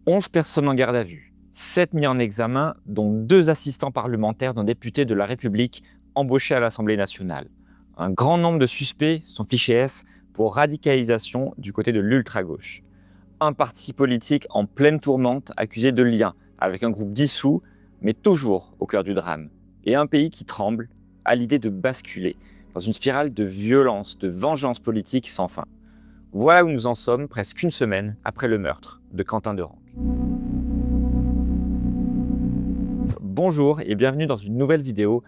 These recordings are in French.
11 personnes en garde à vue, 7 mis en examen, dont 2 assistants parlementaires d'un député de la République embauché à l'Assemblée nationale. Un grand nombre de suspects sont fichés S pour radicalisation du côté de l'ultra-gauche. Un parti politique en pleine tourmente accusé de lien avec un groupe dissous, mais toujours au cœur du drame. Et un pays qui tremble à l'idée de basculer dans une spirale de violence, de vengeance politique sans fin. Voilà où nous en sommes presque une semaine après le meurtre de Quentin Derenque. Bonjour et bienvenue dans une nouvelle vidéo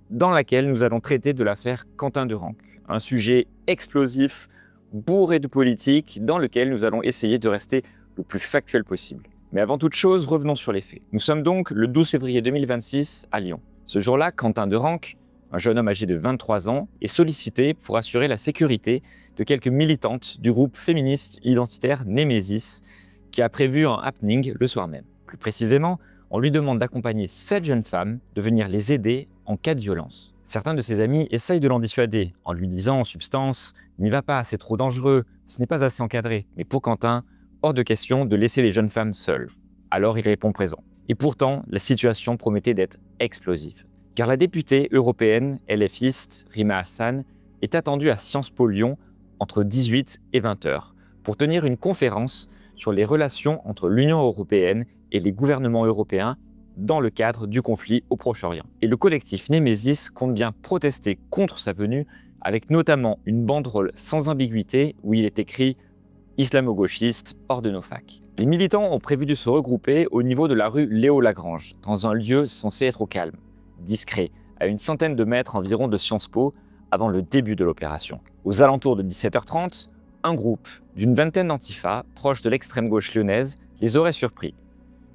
dans laquelle nous allons traiter de l'affaire Quentin Derenque. Un sujet explosif, bourré de politique, dans lequel nous allons essayer de rester le plus factuel possible. Mais avant toute chose, revenons sur les faits. Nous sommes donc le 12 février 2026 à Lyon. Ce jour-là, Quentin Derenque, un jeune homme âgé de 23 ans, est sollicité pour assurer la sécurité de quelques militantes du groupe féministe identitaire Némésis, qui a prévu un happening le soir même. Plus précisément, on lui demande d'accompagner 7 jeunes femmes, de venir les aider en cas de violence. Certains de ses amis essayent de l'en dissuader, en lui disant en substance « N'y va pas, c'est trop dangereux, ce n'est pas assez encadré ». Mais pour Quentin, hors de question de laisser les jeunes femmes seules. Alors il répond présent. Et pourtant, la situation promettait d'être explosive. Car la députée européenne LFiste Rima Hassan est attendue à Sciences Po Lyon entre 18 et 20 heures pour tenir une conférence sur les relations entre l'Union européenne et les gouvernements européens dans le cadre du conflit au Proche-Orient. Et le collectif Némésis compte bien protester contre sa venue avec notamment une banderole sans ambiguïté où il est écrit « Islamo-gauchiste, hors de nos facs ». Les militants ont prévu de se regrouper au niveau de la rue Léo-Lagrange, dans un lieu censé être au calme, discret, à une centaine de mètres environ de Sciences Po avant le début de l'opération. Aux alentours de 17h30, un groupe d'une vingtaine d'antifas, proches de l'extrême gauche lyonnaise, les aurait surpris.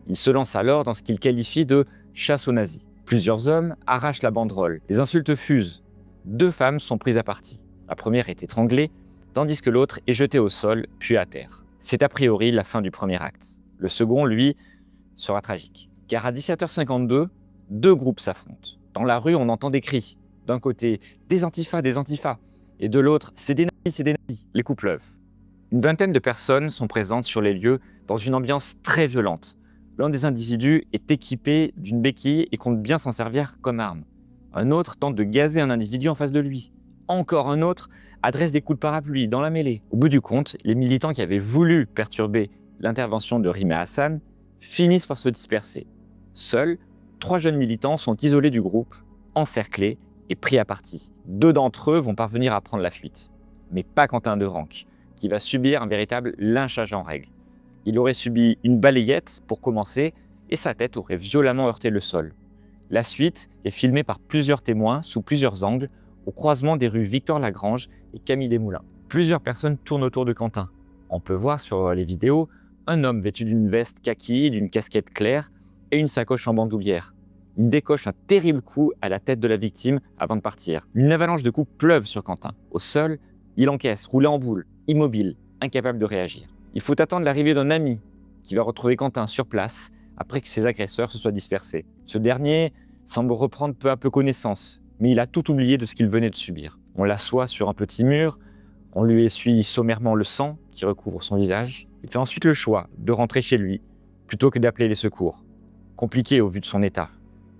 Ils se lancent alors dans ce qu'ils qualifient de « chasse aux nazis ». Plusieurs hommes arrachent la banderole, les insultes fusent. 2 femmes sont prises à partie. La première est étranglée, tandis que l'autre est jetée au sol, puis à terre. C'est a priori la fin du premier acte. Le second, lui, sera tragique. Car à 17h52, 2 groupes s'affrontent. Dans la rue, on entend des cris. D'un côté, des antifas, et de l'autre, c'est des nazis, les coups pleuvent. Une vingtaine de personnes sont présentes sur les lieux dans une ambiance très violente. L'un des individus est équipé d'une béquille et compte bien s'en servir comme arme. Un autre tente de gazer un individu en face de lui. Encore un autre adresse des coups de parapluie dans la mêlée. Au bout du compte, les militants qui avaient voulu perturber l'intervention de Rima Hassan finissent par se disperser. Seuls, 3 jeunes militants sont isolés du groupe, encerclés et pris à partie. 2 d'entre eux vont parvenir à prendre la fuite. Mais pas Quentin Derenque, qui va subir un véritable lynchage en règle. Il aurait subi une balayette pour commencer et sa tête aurait violemment heurté le sol. La suite est filmée par plusieurs témoins sous plusieurs angles au croisement des rues Victor-Lagrange et Camille Desmoulins. Plusieurs personnes tournent autour de Quentin. On peut voir sur les vidéos un homme vêtu d'une veste kaki, d'une casquette claire et une sacoche en bandoulière. Il décoche un terrible coup à la tête de la victime avant de partir. Une avalanche de coups pleuve sur Quentin. Au sol, il encaisse, roulé en boule, immobile, incapable de réagir. Il faut attendre l'arrivée d'un ami qui va retrouver Quentin sur place après que ses agresseurs se soient dispersés. Ce dernier semble reprendre peu à peu connaissance, mais il a tout oublié de ce qu'il venait de subir. On l'assoit sur un petit mur, on lui essuie sommairement le sang qui recouvre son visage. Il fait ensuite le choix de rentrer chez lui plutôt que d'appeler les secours. Compliqué au vu de son état.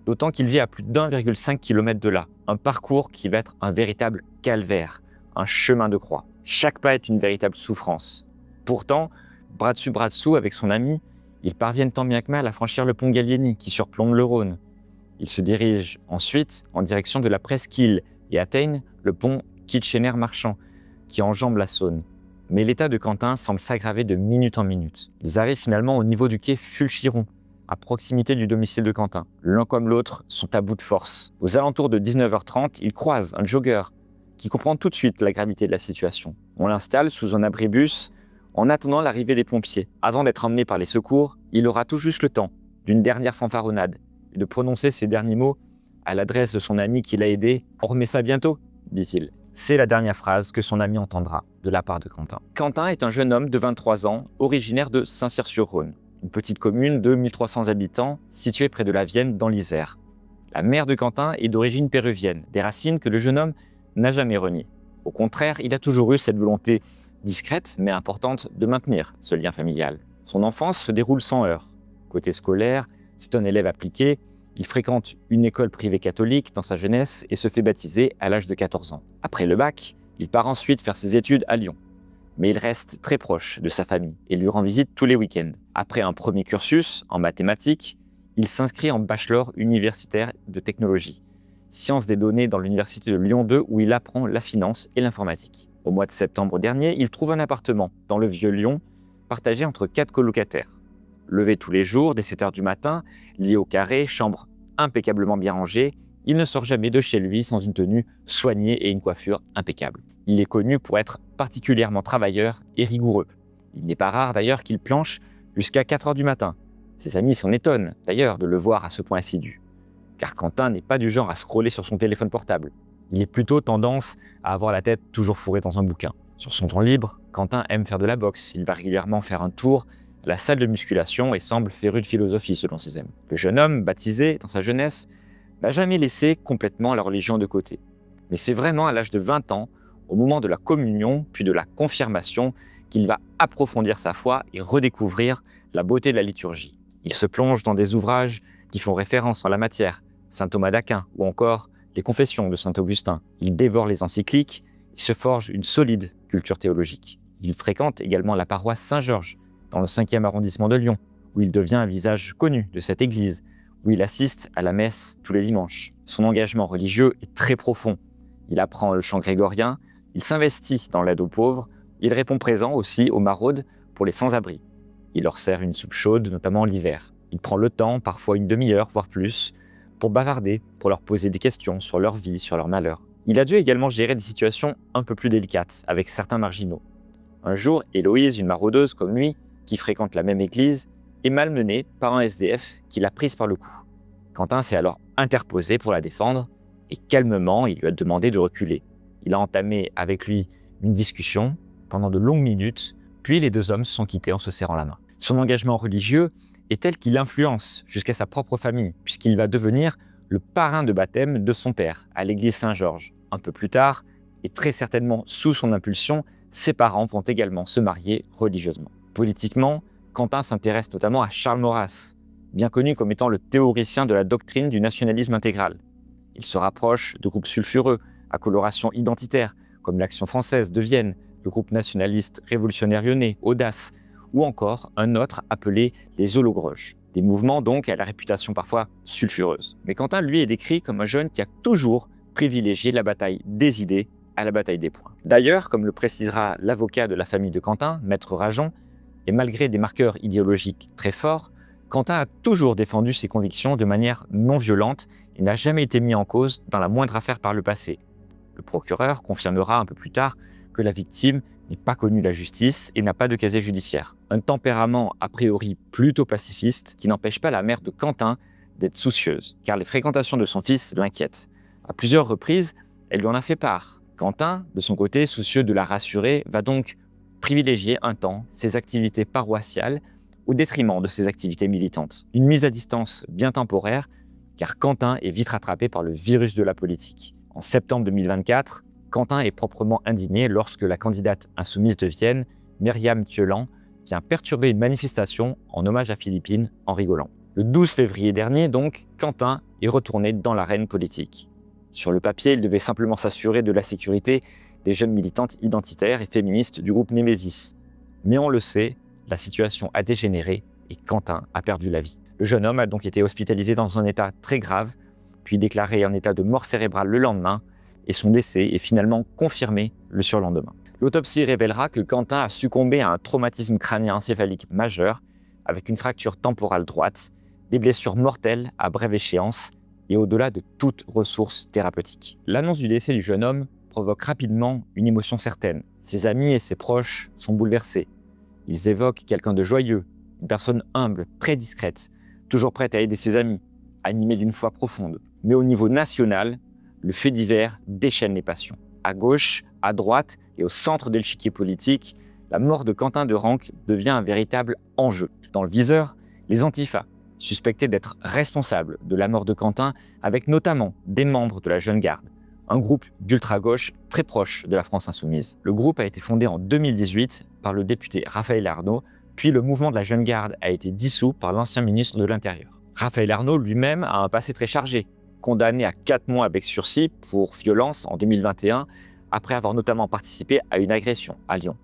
D'autant qu'il vit à plus d'1,5 km de là. Un parcours qui va être un véritable calvaire, un chemin de croix. Chaque pas est une véritable souffrance. Pourtant, bras dessous avec son ami, ils parviennent tant bien que mal à franchir le pont Gallieni qui surplombe le Rhône. Ils se dirigent ensuite en direction de la Presqu'île et atteignent le pont Kitchener-Marchand qui enjambe la Saône. Mais l'état de Quentin semble s'aggraver de minute en minute. Ils arrivent finalement au niveau du quai Fulchiron, à proximité du domicile de Quentin. L'un comme l'autre sont à bout de force. Aux alentours de 19h30, ils croisent un jogger qui comprend tout de suite la gravité de la situation. On l'installe sous un abribus en attendant l'arrivée des pompiers. Avant d'être emmené par les secours, il aura tout juste le temps d'une dernière fanfaronnade et de prononcer ces derniers mots à l'adresse de son ami qui l'a aidé. « On remet ça bientôt », dit-il. C'est la dernière phrase que son ami entendra de la part de Quentin. Quentin est un jeune homme de 23 ans, originaire de Saint-Cyr-sur-Rhône, une petite commune de 1300 habitants située près de la Vienne dans l'Isère. La mère de Quentin est d'origine péruvienne, des racines que le jeune homme n'a jamais reniées. Au contraire, il a toujours eu cette volonté discrète mais importante de maintenir ce lien familial. Son enfance se déroule sans heurts. Côté scolaire, c'est un élève appliqué. Il fréquente une école privée catholique dans sa jeunesse et se fait baptiser à l'âge de 14 ans. Après le bac, il part ensuite faire ses études à Lyon. Mais il reste très proche de sa famille et lui rend visite tous les week-ends. Après un premier cursus en mathématiques, il s'inscrit en bachelor universitaire de technologie, sciences des données dans l'université de Lyon 2 où il apprend la finance et l'informatique. Au mois de septembre dernier, il trouve un appartement dans le vieux Lyon, partagé entre 4 colocataires. Levé tous les jours dès 7 h du matin, lit au carré, chambre impeccablement bien rangée, il ne sort jamais de chez lui sans une tenue soignée et une coiffure impeccable. Il est connu pour être particulièrement travailleur et rigoureux. Il n'est pas rare d'ailleurs qu'il planche jusqu'à 4 h du matin. Ses amis s'en étonnent d'ailleurs de le voir à ce point assidu. Car Quentin n'est pas du genre à scroller sur son téléphone portable. Il est plutôt tendance à avoir la tête toujours fourrée dans un bouquin. Sur son temps libre, Quentin aime faire de la boxe. Il va régulièrement faire un tour à la salle de musculation et semble féru de philosophie selon ses amis. Le jeune homme, baptisé dans sa jeunesse, n'a jamais laissé complètement la religion de côté. Mais c'est vraiment à l'âge de 20 ans, au moment de la communion puis de la confirmation, qu'il va approfondir sa foi et redécouvrir la beauté de la liturgie. Il se plonge dans des ouvrages qui font référence en la matière, saint Thomas d'Aquin ou encore les Confessions de saint Augustin. Il dévore les encycliques et se forge une solide culture théologique. Il fréquente également la paroisse Saint-Georges, dans le 5e arrondissement de Lyon, où il devient un visage connu de cette église, où il assiste à la messe tous les dimanches. Son engagement religieux est très profond. Il apprend le chant grégorien, il s'investit dans l'aide aux pauvres, il répond présent aussi aux maraudes pour les sans-abri. Il leur sert une soupe chaude, notamment l'hiver. Il prend le temps, parfois une demi-heure, voire plus, pour bavarder, pour leur poser des questions sur leur vie, sur leur malheur. Il a dû également gérer des situations un peu plus délicates avec certains marginaux. Un jour, Héloïse, une maraudeuse comme lui, qui fréquente la même église, est malmenée par un SDF qui l'a prise par le cou. Quentin s'est alors interposé pour la défendre et calmement, il lui a demandé de reculer. Il a entamé avec lui une discussion pendant de longues minutes, puis les deux hommes se sont quittés en se serrant la main. Son engagement religieux est tel qu'il influence jusqu'à sa propre famille, puisqu'il va devenir le parrain de baptême de son père à l'église Saint-Georges. Un peu plus tard, et très certainement sous son impulsion, ses parents vont également se marier religieusement. Politiquement, Quentin s'intéresse notamment à Charles Maurras, bien connu comme étant le théoricien de la doctrine du nationalisme intégral. Il se rapproche de groupes sulfureux, à coloration identitaire, comme l'Action française de Vienne, le groupe nationaliste révolutionnaire lyonnais, Audace, ou encore un autre appelé les Hologroges. Des mouvements donc à la réputation parfois sulfureuse. Mais Quentin, lui, est décrit comme un jeune qui a toujours privilégié la bataille des idées à la bataille des poings. D'ailleurs, comme le précisera l'avocat de la famille de Quentin, Maître Rajon, et malgré des marqueurs idéologiques très forts, Quentin a toujours défendu ses convictions de manière non violente et n'a jamais été mis en cause dans la moindre affaire par le passé. Le procureur confirmera un peu plus tard que la victime n'est pas connue de la justice et n'a pas de casier judiciaire. Un tempérament a priori plutôt pacifiste qui n'empêche pas la mère de Quentin d'être soucieuse, car les fréquentations de son fils l'inquiètent. À plusieurs reprises, elle lui en a fait part. Quentin, de son côté, soucieux de la rassurer, va donc privilégier un temps ses activités paroissiales au détriment de ses activités militantes. Une mise à distance bien temporaire, car Quentin est vite rattrapé par le virus de la politique. En septembre 2024, Quentin est proprement indigné lorsque la candidate insoumise de Vienne, Myriam Thieulhan, vient perturber une manifestation en hommage à Philippine en rigolant. Le 12 février dernier, donc, Quentin est retourné dans l'arène politique. Sur le papier, il devait simplement s'assurer de la sécurité des jeunes militantes identitaires et féministes du groupe Némésis. Mais on le sait, la situation a dégénéré et Quentin a perdu la vie. Le jeune homme a donc été hospitalisé dans un état très grave, puis déclaré en état de mort cérébrale le lendemain, et son décès est finalement confirmé le surlendemain. L'autopsie révélera que Quentin a succombé à un traumatisme crânien encéphalique majeur, avec une fracture temporale droite, des blessures mortelles à brève échéance et au-delà de toute ressource thérapeutique. L'annonce du décès du jeune homme provoque rapidement une émotion certaine. Ses amis et ses proches sont bouleversés. Ils évoquent quelqu'un de joyeux, une personne humble, très discrète, toujours prête à aider ses amis, animée d'une foi profonde. Mais au niveau national, le fait divers déchaîne les passions. À gauche, à droite et au centre de l'échiquier politique, la mort de Quentin de Ranc devient un véritable enjeu. Dans le viseur, les antifas, suspectés d'être responsables de la mort de Quentin, avec notamment des membres de la Jeune Garde, un groupe d'ultra-gauche très proche de la France insoumise. Le groupe a été fondé en 2018 par le député Raphaël Arnaud, Puis le mouvement de la Jeune Garde a été dissous par l'ancien ministre de l'Intérieur. Raphaël Arnault lui-même a un passé très chargé, condamné à 4 mois avec sursis pour violence en 2021, après avoir notamment participé à une agression à Lyon.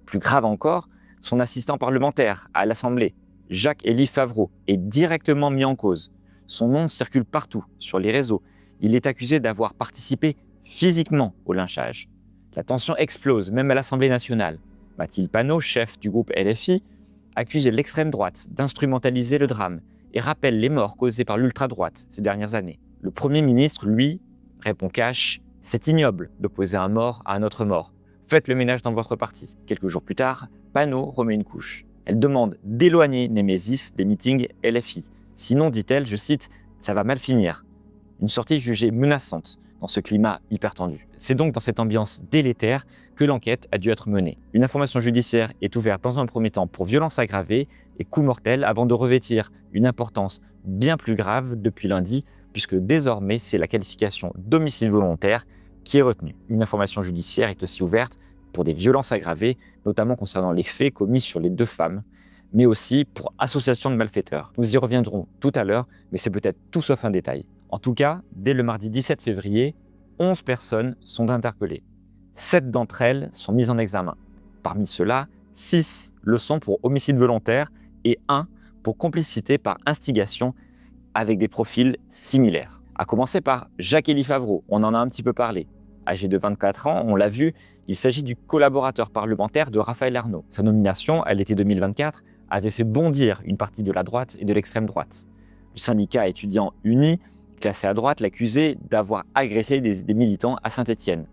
Plus grave encore, son assistant parlementaire à l'Assemblée, Jacques-Élie Favreau, est directement mis en cause. Son nom circule partout sur les réseaux. Il est accusé d'avoir participé physiquement au lynchage. La tension explose, même à l'Assemblée nationale. Mathilde Panot, chef du groupe LFI, accuse l'extrême droite d'instrumentaliser le drame et rappelle les morts causées par l'ultra-droite ces dernières années. Le Premier ministre, lui, répond cash « C'est ignoble d'opposer un mort à un autre mort. Faites le ménage dans votre parti ». Quelques jours plus tard, Panot remet une couche. Elle demande d'éloigner Némésis des meetings LFI. Sinon, dit-elle, je cite, « ça va mal finir ». Une sortie jugée menaçante dans ce climat hyper tendu. C'est donc dans cette ambiance délétère que l'enquête a dû être menée. Une information judiciaire est ouverte dans un premier temps pour violence aggravée et coup mortel avant de revêtir une importance bien plus grave depuis lundi, puisque désormais c'est la qualification d'homicide volontaire qui est retenue. Une information judiciaire est aussi ouverte pour des violences aggravées, notamment concernant les faits commis sur les 2 femmes, mais aussi pour association de malfaiteurs. Nous y reviendrons tout à l'heure, mais c'est peut-être tout sauf un détail. En tout cas, dès le mardi 17 février, 11 personnes sont interpellées. 7 d'entre elles sont mises en examen. Parmi ceux-là, 6 le sont pour homicide volontaire et 1 pour complicité par instigation avec des profils similaires. À commencer par Jacques-Élie Favreau, on en a un petit peu parlé. Âgé de 24 ans, on l'a vu, il s'agit du collaborateur parlementaire de Raphaël Arnault. Sa nomination, à l'été 2024, avait fait bondir une partie de la droite et de l'extrême droite. Le syndicat étudiant uni, classé à droite, l'accusait d'avoir agressé des militants à Saint-Étienne.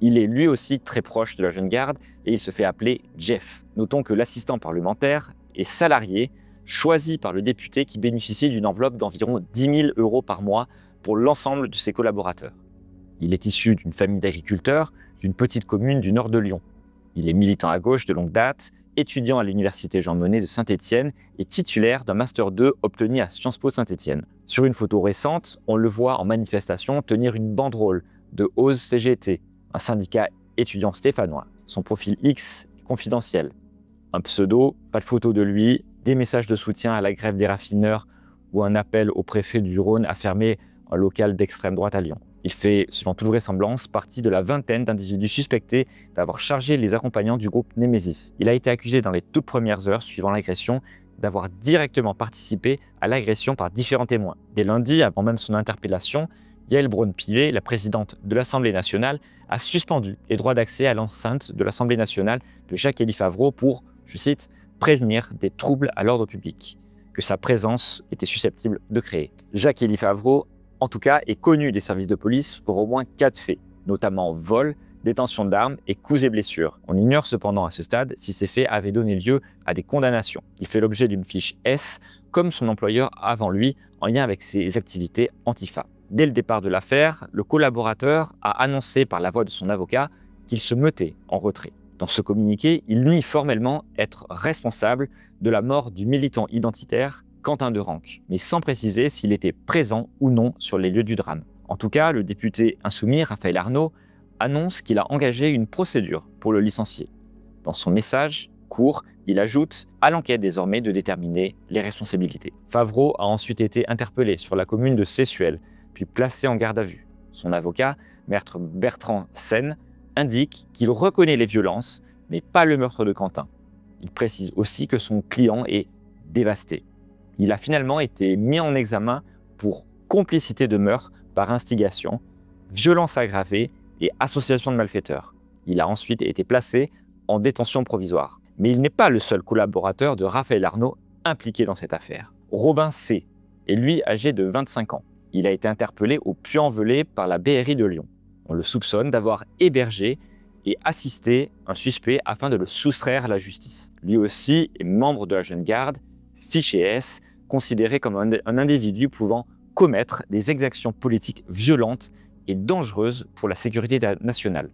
Il est lui aussi très proche de la Jeune Garde et il se fait appeler Jeff. Notons que l'assistant parlementaire est salarié, choisi par le député qui bénéficie d'une enveloppe d'environ 10 000 € par mois pour l'ensemble de ses collaborateurs. Il est issu d'une famille d'agriculteurs d'une petite commune du nord de Lyon. Il est militant à gauche de longue date, étudiant à l'université Jean Monnet de Saint-Étienne et titulaire d'un Master 2 obtenu à Sciences Po Saint-Étienne. Sur une photo récente, on le voit en manifestation tenir une banderole de Ose CGT, un syndicat étudiant stéphanois. Son profil X est confidentiel. Un pseudo, pas de photo de lui, des messages de soutien à la grève des raffineurs ou un appel au préfet du Rhône à fermer un local d'extrême droite à Lyon. Il fait, selon toute vraisemblance, partie de la vingtaine d'individus suspectés d'avoir chargé les accompagnants du groupe Némésis. Il a été accusé dans les toutes premières heures suivant l'agression d'avoir directement participé à l'agression par différents témoins. Dès lundi, avant même son interpellation, Yaël Braun-Pivet, la présidente de l'Assemblée nationale, a suspendu les droits d'accès à l'enceinte de l'Assemblée nationale de Jacques-Élie Favreau pour, je cite, « prévenir des troubles à l'ordre public » que sa présence était susceptible de créer. Jacques-Élie Favreau, en tout cas, est connu des services de police pour au moins 4 faits, notamment vol, détention d'armes et coups et blessures. On ignore cependant à ce stade si ces faits avaient donné lieu à des condamnations. Il fait l'objet d'une fiche S, comme son employeur avant lui, en lien avec ses activités antifa. Dès le départ de l'affaire, le collaborateur a annoncé par la voix de son avocat qu'il se mettait en retrait. Dans ce communiqué, il nie formellement être responsable de la mort du militant identitaire Quentin Derenque, mais sans préciser s'il était présent ou non sur les lieux du drame. En tout cas, le député insoumis Raphaël Arnault annonce qu'il a engagé une procédure pour le licencier. Dans son message court, il ajoute « à l'enquête désormais de déterminer les responsabilités ». Favreau a ensuite été interpellé sur la commune de Sessuel, puis placé en garde à vue. Son avocat, maître Bertrand Seine, indique qu'il reconnaît les violences, mais pas le meurtre de Quentin. Il précise aussi que son client est dévasté. Il a finalement été mis en examen pour complicité de meurtre par instigation, violence aggravée et association de malfaiteurs. Il a ensuite été placé en détention provisoire. Mais il n'est pas le seul collaborateur de Raphaël Arnault impliqué dans cette affaire. Robin C. est lui âgé de 25 ans. Il a été interpellé au Puy-en-Velay par la BRI de Lyon. On le soupçonne d'avoir hébergé et assisté un suspect afin de le soustraire à la justice. Lui aussi est membre de la Jeune Garde, fiché S, considéré comme un individu pouvant commettre des exactions politiques violentes et dangereuses pour la sécurité nationale.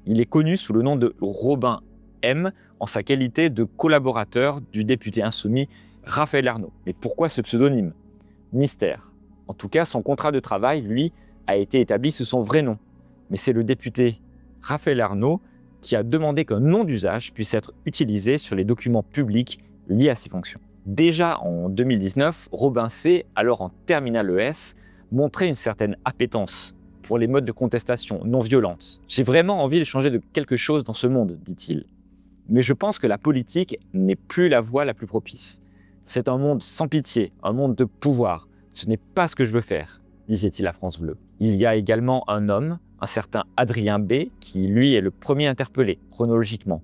Il est connu sous le nom de Robin M en sa qualité de collaborateur du député insoumis Raphaël Arnault. Mais pourquoi ce pseudonyme? Mystère. En tout cas, son contrat de travail, lui, a été établi sous son vrai nom. Mais c'est le député Raphaël Arnault qui a demandé qu'un nom d'usage puisse être utilisé sur les documents publics liées à ses fonctions. Déjà en 2019, Robin C., alors en terminale ES, montrait une certaine appétence pour les modes de contestation non violentes. « J'ai vraiment envie de changer de quelque chose dans ce monde », dit-il. Mais je pense que la politique n'est plus la voie la plus propice. C'est un monde sans pitié, un monde de pouvoir. Ce n'est pas ce que je veux faire, disait-il à France Bleu. Il y a également un homme, un certain Adrien B., qui lui est le premier interpellé, chronologiquement.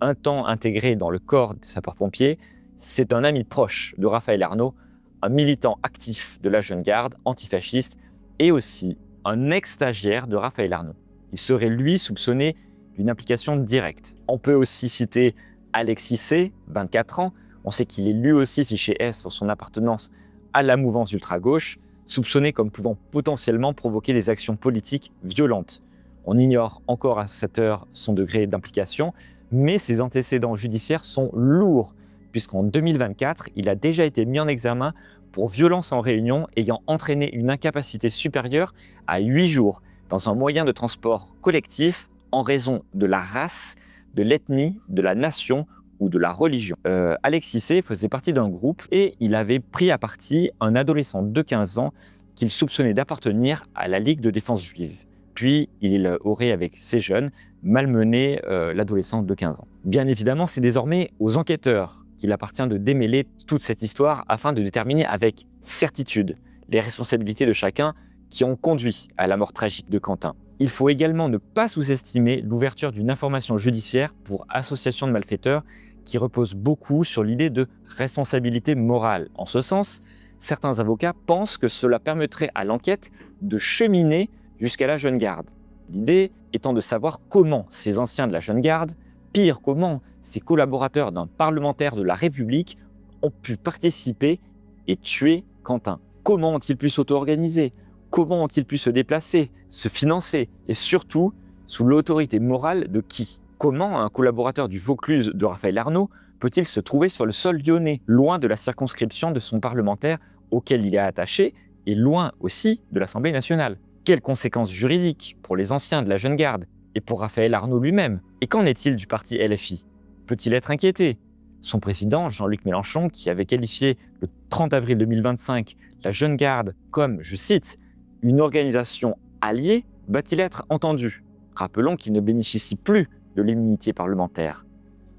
Un temps intégré dans le corps des sapeurs-pompiers, c'est un ami proche de Raphaël Arnaud, un militant actif de la Jeune Garde antifasciste et aussi un ex-stagiaire de Raphaël Arnaud. Il serait lui soupçonné d'une implication directe. On peut aussi citer Alexis C., 24 ans. On sait qu'il est lui aussi fiché S pour son appartenance à la mouvance ultra-gauche, soupçonné comme pouvant potentiellement provoquer des actions politiques violentes. On ignore encore à cette heure son degré d'implication, mais ses antécédents judiciaires sont lourds, puisqu'en 2024, il a déjà été mis en examen pour violence en réunion ayant entraîné une incapacité supérieure à 8 jours dans un moyen de transport collectif en raison de la race, de l'ethnie, de la nation ou de la religion. Alexis C. faisait partie d'un groupe et il avait pris à partie un adolescent de 15 ans qu'il soupçonnait d'appartenir à la Ligue de défense juive. Puis il aurait, avec ces jeunes, malmené l'adolescent de 15 ans. Bien évidemment, c'est désormais aux enquêteurs qu'il appartient de démêler toute cette histoire afin de déterminer avec certitude les responsabilités de chacun qui ont conduit à la mort tragique de Quentin. Il faut également ne pas sous-estimer l'ouverture d'une information judiciaire pour association de malfaiteurs qui repose beaucoup sur l'idée de responsabilité morale. En ce sens, certains avocats pensent que cela permettrait à l'enquête de cheminer jusqu'à la Jeune Garde. L'idée étant de savoir comment ces anciens de la Jeune Garde, pire comment ces collaborateurs d'un parlementaire de la République, ont pu participer et tuer Quentin. Comment ont-ils pu s'auto-organiser ? Comment ont-ils pu se déplacer, se financer et surtout, sous l'autorité morale de qui? Comment un collaborateur du Vaucluse de Raphaël Arnaud peut-il se trouver sur le sol lyonnais, loin de la circonscription de son parlementaire auquel il est attaché et loin aussi de l'Assemblée nationale? Quelles conséquences juridiques pour les anciens de la Jeune Garde et pour Raphaël Arnaud lui-même? Et qu'en est-il du parti LFI? Peut-il être inquiété? Son président, Jean-Luc Mélenchon, qui avait qualifié le 30 avril 2025 la Jeune Garde comme, je cite, une organisation alliée, va-t-il être entendu? Rappelons qu'il ne bénéficie plus de l'immunité parlementaire.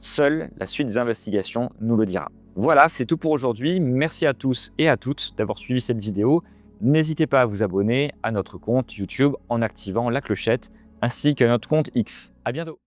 Seule la suite des investigations nous le dira. Voilà, c'est tout pour aujourd'hui. Merci à tous et à toutes d'avoir suivi cette vidéo. N'hésitez pas à vous abonner à notre compte YouTube en activant la clochette ainsi qu'à notre compte X. À bientôt.